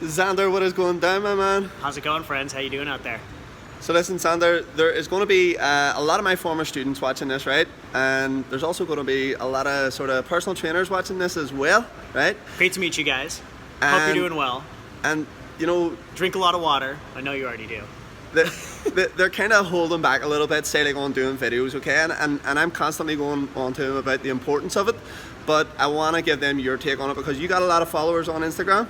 Zander, what is going down, my man? How's it going, friends? How you doing out there? So listen, Zander, there is going to be a lot of my former students watching this, right? And there's also going to be a lot of sort of personal trainers watching this as well, right? Great to meet you guys. Hope you're doing well. And, you know... Drink a lot of water. I know you already do. They're kind of holding back a little bit, say like on doing videos, okay? And I'm constantly going on to them about the importance of it. But I want to give them your take on it because you got a lot of followers on Instagram.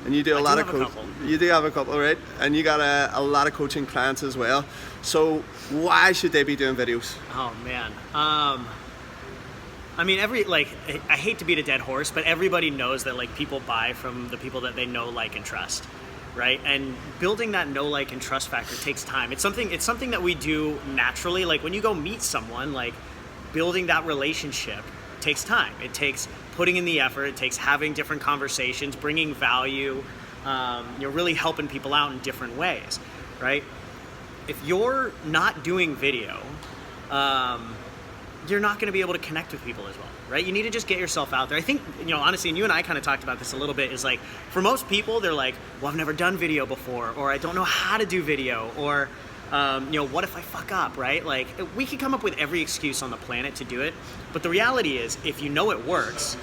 And you do a lot of coaching. You do have a couple, right? And you got a lot of coaching clients as well. So why should they be doing videos? Oh man. I mean, I hate to beat a dead horse, but everybody knows that like people buy from the people that they know, like, and trust, right? And building that know, like, and trust factor takes time. It's something that we do naturally. Like when you go meet someone, like building that relationship takes time. It takes putting in the effort. It takes having different conversations, bringing value, really helping people out in different ways, right? If you're not doing video, you're not going to be able to connect with people as well, right? You need to just get yourself out there. I think, honestly, and you and I kind of talked about this a little bit, is like, for most people, they're like, well, I've never done video before, or I don't know how to do video, or, what if I fuck up, right? Like, we can come up with every excuse on the planet to do it, but the reality is, if you know it works,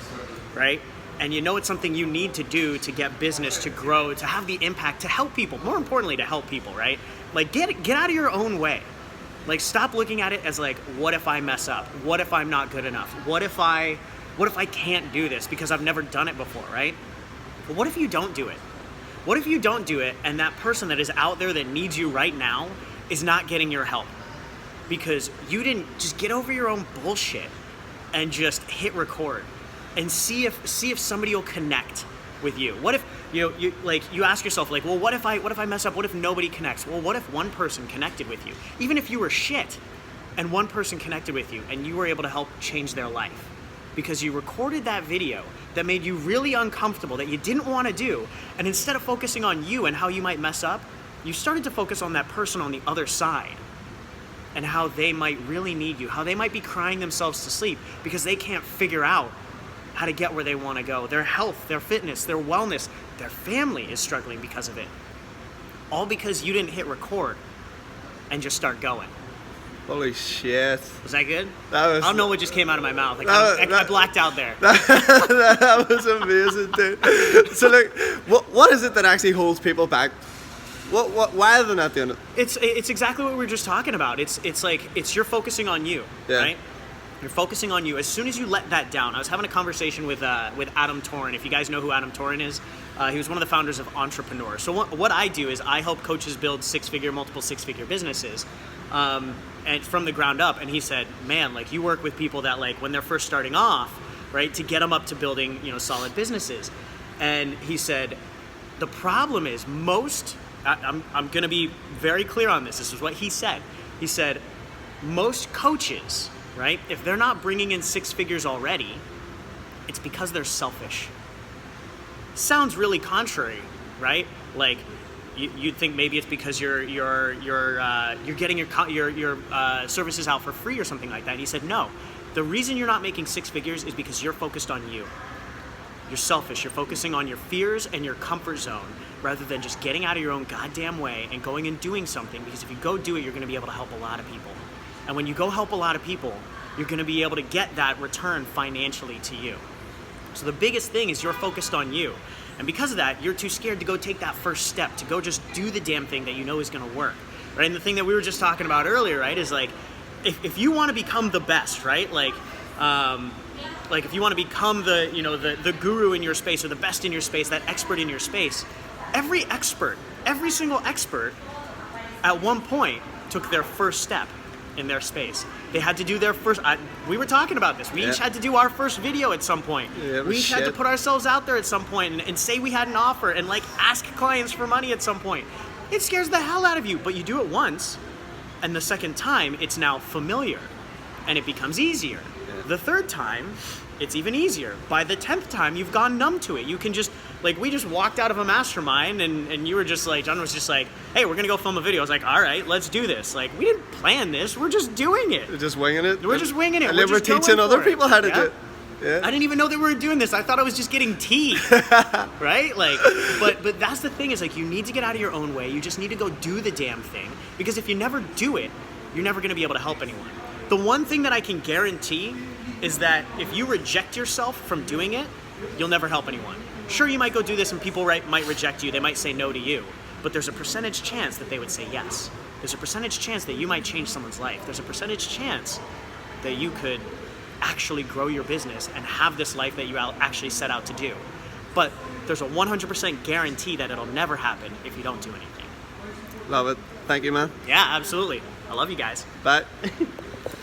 right, and you know it's something you need to do to get business to grow, to have the impact, to help people, more importantly, to help people, right? Like, get out of your own way. Like, stop looking at it as like, what if I mess up? What if I'm not good enough? What if I can't do this because I've never done it before, right? But what if you don't do it? What if you don't do it and that person that is out there that needs you right now is not getting your help? Because you didn't just get over your own bullshit and just hit record and see if somebody will connect with you. What if you ask yourself, like, well, what if I mess up? What if nobody connects? Well, what if one person connected with you? Even if you were shit and one person connected with you and you were able to help change their life because you recorded that video that made you really uncomfortable, that you didn't want to do, and instead of focusing on you and how you might mess up, you started to focus on that person on the other side and how they might really need you, how they might be crying themselves to sleep because they can't figure out how to get where they want to go. Their health, their fitness, their wellness, their family is struggling because of it. All because you didn't hit record and just start going. Holy shit. Was that good? I don't know what just came out of my mouth. Like, I blacked out there. That was amazing, dude. So, like, what is it that actually holds people back? Why are they not doing it? It's exactly what we were just talking about. It's like you're focusing on you, right? You're focusing on you. As soon as you let that down, I was having a conversation with Adam Torin. If you guys know who Adam Torin is, he was one of the founders of Entrepreneur. So what I do is I help coaches build multiple six-figure businesses, and from the ground up. And he said, man, like, you work with people that, like, when they're first starting off, right, to get them up to building, solid businesses. And he said, the problem is I'm going to be very clear on this. This is what he said. He said, most coaches, right, if they're not bringing in six figures already, it's because they're selfish. Sounds really contrary, right? Like, you'd think maybe it's because you're getting your services out for free or something like that. And he said, no, the reason you're not making six figures is because you're focused on you. You're selfish. You're focusing on your fears and your comfort zone rather than just getting out of your own goddamn way and going and doing something, because if you go do it, you're going to be able to help a lot of people. And when you go help a lot of people, you're going to be able to get that return financially to you. So the biggest thing is you're focused on you. And because of that, you're too scared to go take that first step, to go just do the damn thing that you know is going to work. Right? And the thing that we were just talking about earlier, right, is like, if you want to become the best, right, like if you want to become the guru in your space or the best in your space, that expert in your space, every single expert at one point took their first step in their space. They had to do their first, we were talking about this, we each had to do our first video at some point. We each had to put ourselves out there at some point and say we had an offer and, like, ask clients for money at some point. It scares the hell out of you, but you do it once, and the second time it's now familiar and it becomes easier. The third time, it's even easier. By the 10th time, you've gone numb to it. You can just, like, we just walked out of a mastermind and you were just like, John was just like, hey, we're gonna go film a video. I was like, all right, let's do this. Like, we didn't plan this, we're just doing it. We're just winging it? We're just winging it. And then we're teaching other people how to do it. Yeah. I didn't even know that we were doing this. I thought I was just getting tea, right? Like, but that's the thing is like you need to get out of your own way. You just need to go do the damn thing because if you never do it, you're never going to be able to help anyone. The one thing that I can guarantee is that if you reject yourself from doing it, you'll never help anyone. Sure, you might go do this and people might reject you. They might say no to you. But there's a percentage chance that they would say yes. There's a percentage chance that you might change someone's life. There's a percentage chance that you could actually grow your business and have this life that you actually set out to do. But there's a 100% guarantee that it'll never happen if you don't do anything. Love it. Thank you, man. Yeah, absolutely. I love you guys. Bye.